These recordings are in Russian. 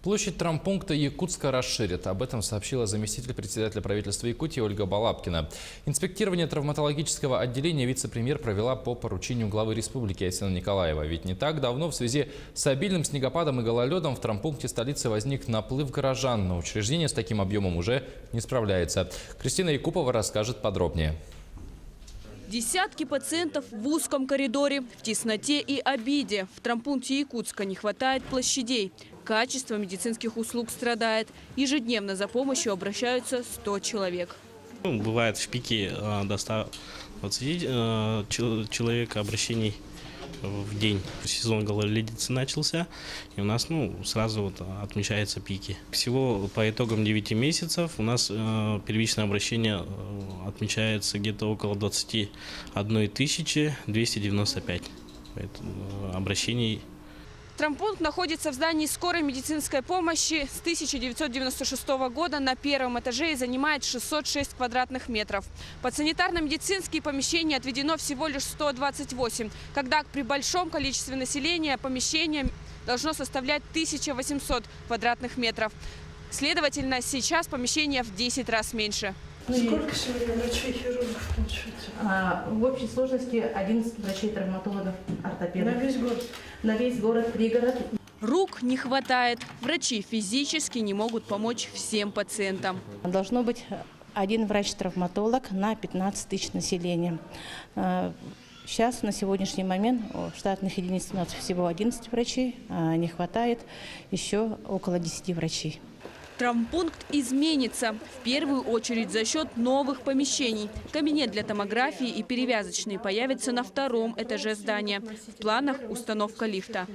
Площадь травмпункта Якутска расширят. Об этом сообщила заместитель председателя правительства Якутии Ольга Балабкина. Инспектирование травматологического отделения вице-премьер провела по поручению главы республики Айсена Николаева. Ведь не так давно в связи с обильным снегопадом и гололедом в травмпункте столицы возник наплыв горожан. Но учреждение с таким объемом уже не справляется. Кристина Якупова расскажет подробнее. Десятки пациентов в узком коридоре, в тесноте и обиде. В травмпункте Якутска не хватает площадей. Качество медицинских услуг страдает. Ежедневно за помощью обращаются 100 человек. Бывает в пике до 120 человек обращений в день. Сезон гололедицы начался, и у нас сразу отмечаются пики. Всего по итогам 9 месяцев у нас первичное обращение отмечается где-то около 21 295 обращений. Травмпункт находится в здании скорой медицинской помощи с 1996 года на первом этаже и занимает 606 квадратных метров. Под санитарно-медицинские помещения отведено всего лишь 128, когда при большом количестве населения помещение должно составлять 1800 квадратных метров. Следовательно, сейчас помещение в 10 раз меньше. Сколько сегодня врачей-хирургов получается? В общей сложности 11 врачей-травматологов, ортопедов. На весь город? На весь город, пригород. Рук не хватает. Врачи физически не могут помочь всем пациентам. Должно быть один врач-травматолог на 15 тысяч населения. Сейчас, на сегодняшний момент, штатных единиц у нас всего 11 врачей, не хватает еще около 10 врачей. Травмпункт изменится. В первую очередь за счет новых помещений. Кабинет для томографии и перевязочный появится на втором этаже здания. В планах установка лифта.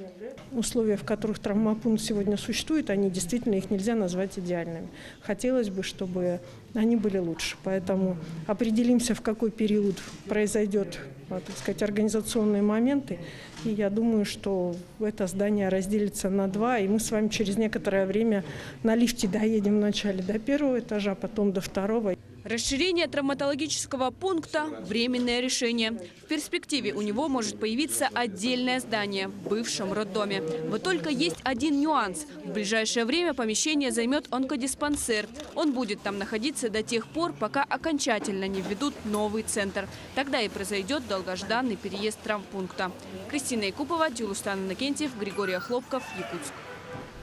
Условия, в которых травмопункт сегодня существует, они действительно, их нельзя назвать идеальными. Хотелось бы, чтобы они были лучше. Поэтому определимся, в какой период произойдет, так сказать, организационные моменты. И я думаю, что это здание разделится на два, и мы с вами через некоторое время на лифте доедем вначале до первого этажа, потом до второго. Расширение травматологического пункта – временное решение. В перспективе у него может появиться отдельное здание в бывшем роддоме. Вот только есть один нюанс. В ближайшее время помещение займет онкодиспансер. Он будет там находиться до тех пор, пока окончательно не введут новый центр. Тогда и произойдет долгожданный переезд травмпункта. Кристина Якупова, Тюлустан Иннокентьев, Григорий Хлопков, Якутск.